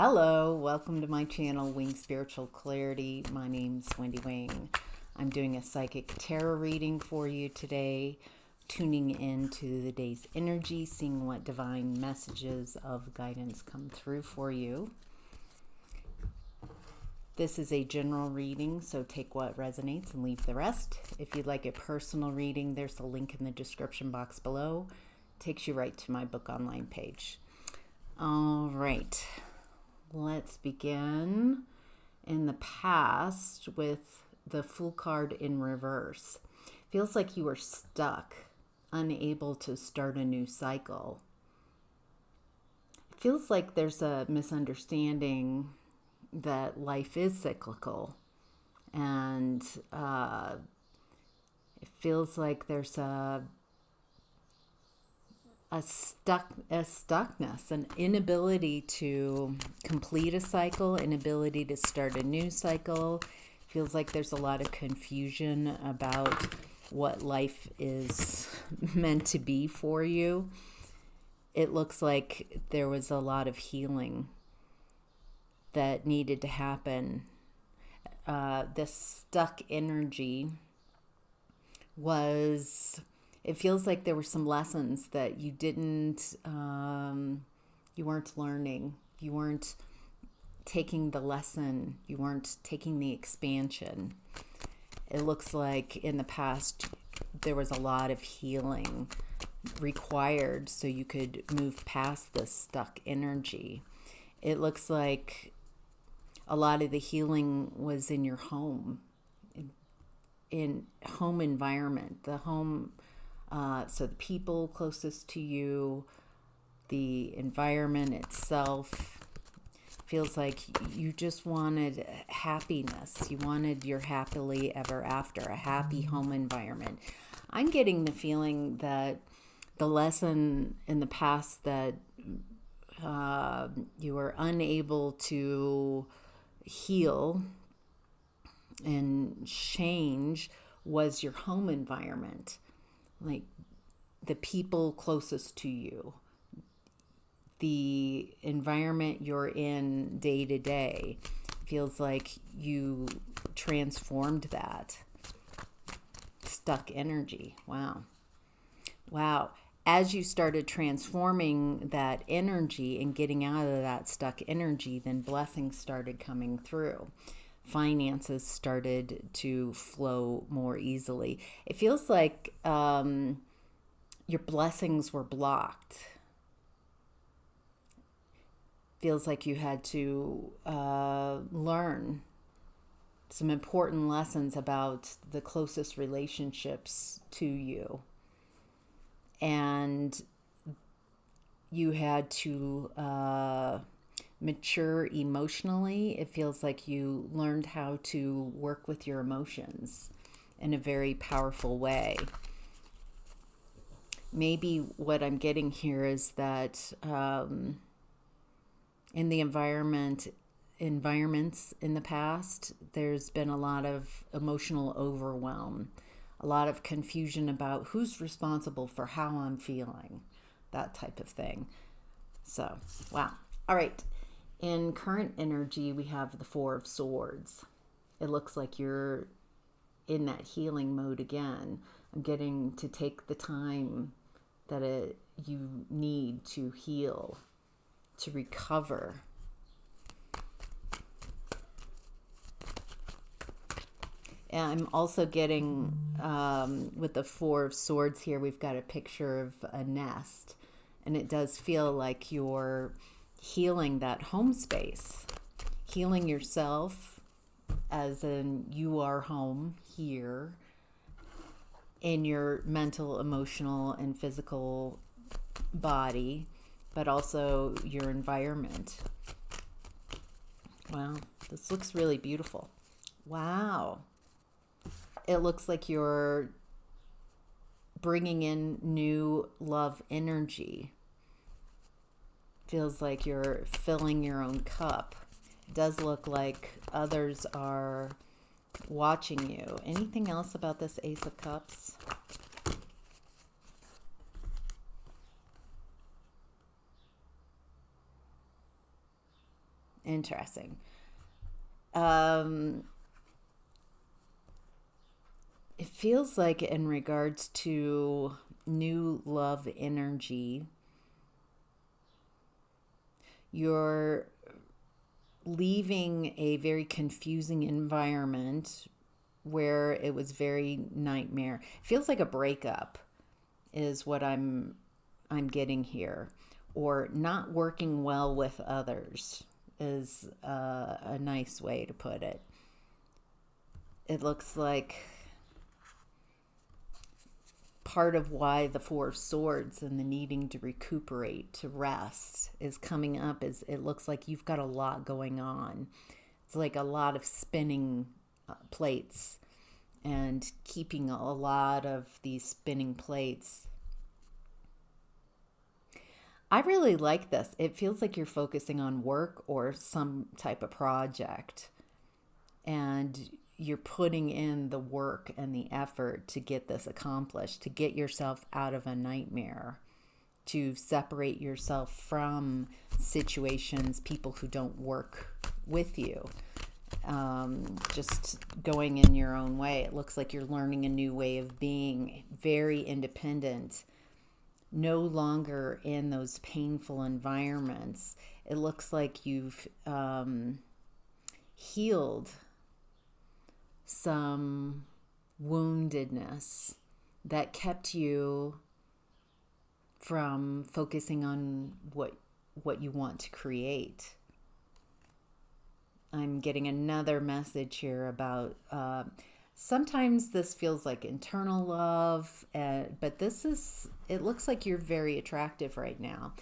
Hello, welcome to my channel, Wing Spiritual Clarity. My name's Wendy Wing. I'm doing a psychic tarot reading for you today, tuning into the day's energy, seeing what divine messages of guidance come through for you. This is a general reading, so take what resonates and leave the rest. If you'd like a personal reading, there's a link in the description box below. Takes you right to my book online page. All right. Let's begin in the past with the Fool card in reverse. Feels like you were stuck, unable to start a new cycle. Feels like there's a misunderstanding that life is cyclical, and it feels like there's a stuckness, an inability to complete a cycle, inability to start a new cycle. Feels like there's a lot of confusion about what life is meant to be for you. It looks like there was a lot of healing that needed to happen. This stuck energy was... It feels like there were some lessons that you weren't learning. You weren't taking the lesson. You weren't taking the expansion. It looks like in the past there was a lot of healing required so you could move past this stuck energy. It looks like a lot of the healing was in your home, in home environment, the home. So the people closest to you, the environment itself. Feels like you just wanted happiness. You wanted your happily ever after, a happy home environment. I'm getting the feeling that the lesson in the past that you were unable to heal and change was your home environment. Like the people closest to you, the environment you're in day to day. Feels like you transformed that stuck energy. Wow. As you started transforming that energy and getting out of that stuck energy, then blessings started coming through. Finances started to flow more easily. It feels like your blessings were blocked. Feels like you had to learn some important lessons about the closest relationships to you. And you had to mature emotionally. It feels like you learned how to work with your emotions in a very powerful way. Maybe what I'm getting here is that in the environments in the past, there's been a lot of emotional overwhelm, a lot of confusion about who's responsible for how I'm feeling, that type of thing. So, wow. All right. In current energy, we have the Four of Swords. It looks like you're in that healing mode again. I'm getting to take the time that you need to heal, to recover. And I'm also getting, with the Four of Swords here, we've got a picture of a nest. And it does feel like you're healing that home space, healing yourself, as in you are home here in your mental, emotional, and physical body, but also your environment. Wow, this looks really beautiful. Wow. It looks like you're bringing in new love energy. Feels like you're filling your own cup. It does look like others are watching you. Anything else about this Ace of Cups? Interesting. It feels like in regards to new love energy, you're leaving a very confusing environment where it was very nightmare. It feels like a breakup is what I'm getting here, or not working well with others is a nice way to put it. It looks like part of why the Four of Swords and the needing to recuperate, to rest, is coming up is it looks like you've got a lot going on. It's like a lot of spinning plates and keeping a lot of these spinning plates. I really like this. It feels like you're focusing on work or some type of project, and you're putting in the work and the effort to get this accomplished, to get yourself out of a nightmare, to separate yourself from situations, people who don't work with you. Just going in your own way. It looks like you're learning a new way of being, very independent, no longer in those painful environments. It looks like you've healed some woundedness that kept you from focusing on what you want to create. I'm getting another message here about sometimes this feels like internal love, but it looks like you're very attractive right now.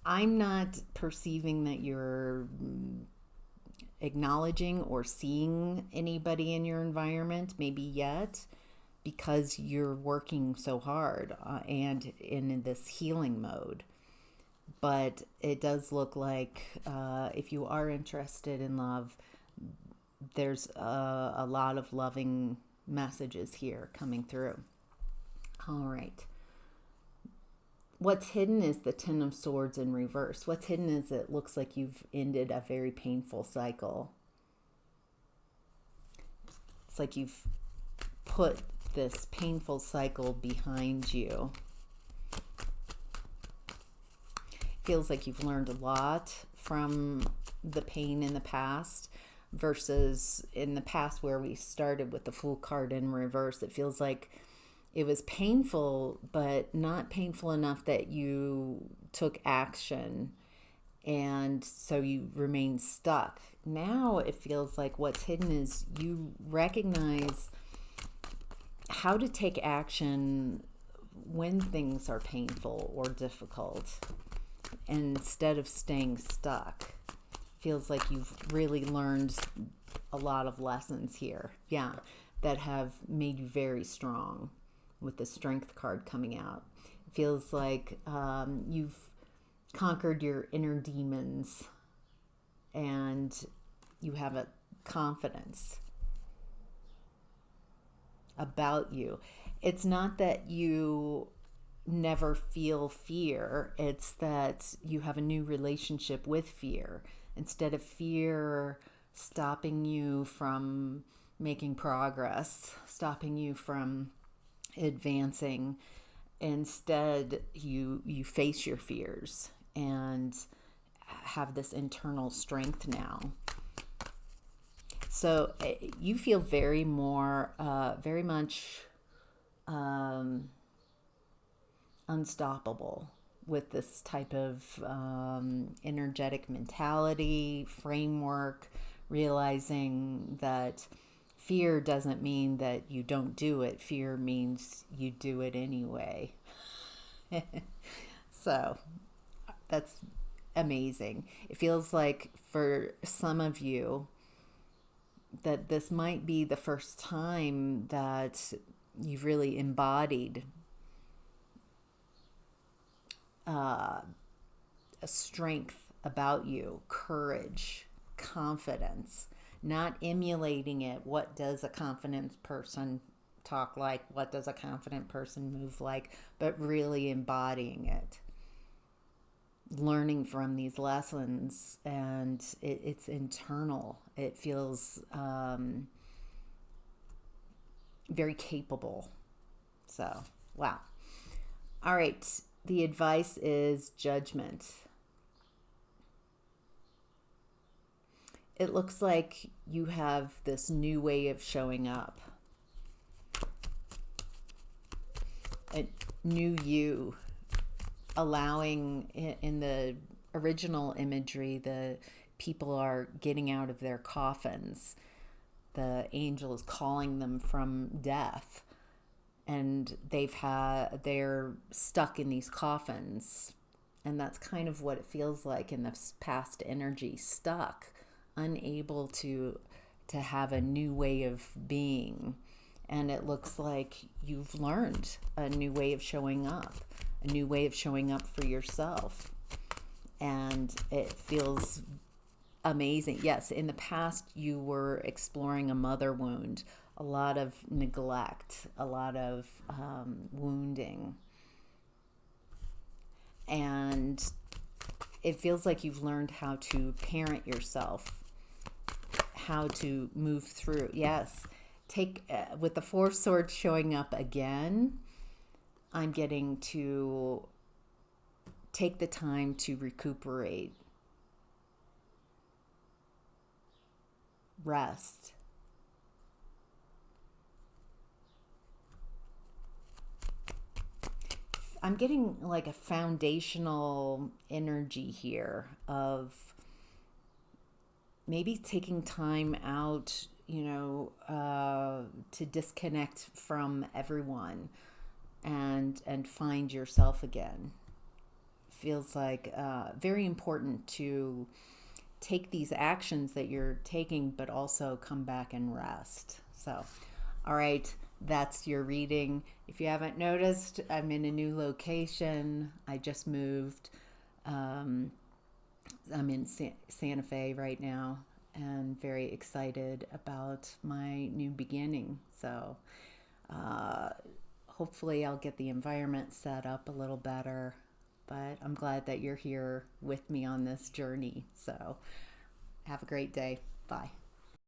I'm not perceiving that you're acknowledging or seeing anybody in your environment, maybe yet, because you're working so hard and in this healing mode. But it does look like if you are interested in love, there's a lot of loving messages here coming through. All right. What's hidden is the Ten of Swords in reverse. What's hidden is it looks like you've ended a very painful cycle. It's like you've put this painful cycle behind you. Feels like you've learned a lot from the pain in the past versus in the past where we started with the Fool card in reverse. It feels like it was painful, but not painful enough that you took action, and so you remain stuck. Now it feels like what's hidden is you recognize how to take action when things are painful or difficult instead of staying stuck. Feels like you've really learned a lot of lessons here, that have made you very strong, with the Strength card coming out. It feels like you've conquered your inner demons and you have a confidence about you. It's not that you never feel fear, it's that you have a new relationship with fear. Instead of fear stopping you from making progress, stopping you from advancing, instead you face your fears and have this internal strength now. So you feel very much unstoppable with this type of energetic mentality, framework, realizing that fear doesn't mean that you don't do it. Fear means you do it anyway. So that's amazing. It feels like for some of you that this might be the first time that you've really embodied a strength about you, courage, confidence, not emulating it. What does a confident person talk like? What does a confident person move like? But really embodying it. learning from these lessons, and it's internal. It feels very capable. So, wow. All right. The advice is judgment. It looks like you have this new way of showing up, a new you, allowing in the original imagery, the people are getting out of their coffins. The angel is calling them from death, and they're stuck in these coffins. And that's kind of what it feels like in this past energy, stuck, unable to have a new way of being. And it looks like you've learned a new way of showing up, a new way of showing up for yourself. And it feels amazing. Yes, in the past, you were exploring a mother wound, a lot of neglect, a lot of wounding. And it feels like you've learned how to parent yourself, how to move through. Yes, take with the Four of Swords showing up again, I'm getting to take the time to recuperate, rest. I'm getting like a foundational energy here of maybe taking time out, to disconnect from everyone and find yourself again. Feels like very important to take these actions that you're taking, but also come back and rest. So, all right, that's your reading. If you haven't noticed, I'm in a new location. I just moved. I'm in Santa Fe right now, and very excited about my new beginning. So hopefully I'll get the environment set up a little better, but I'm glad that you're here with me on this journey. So have a great day. Bye.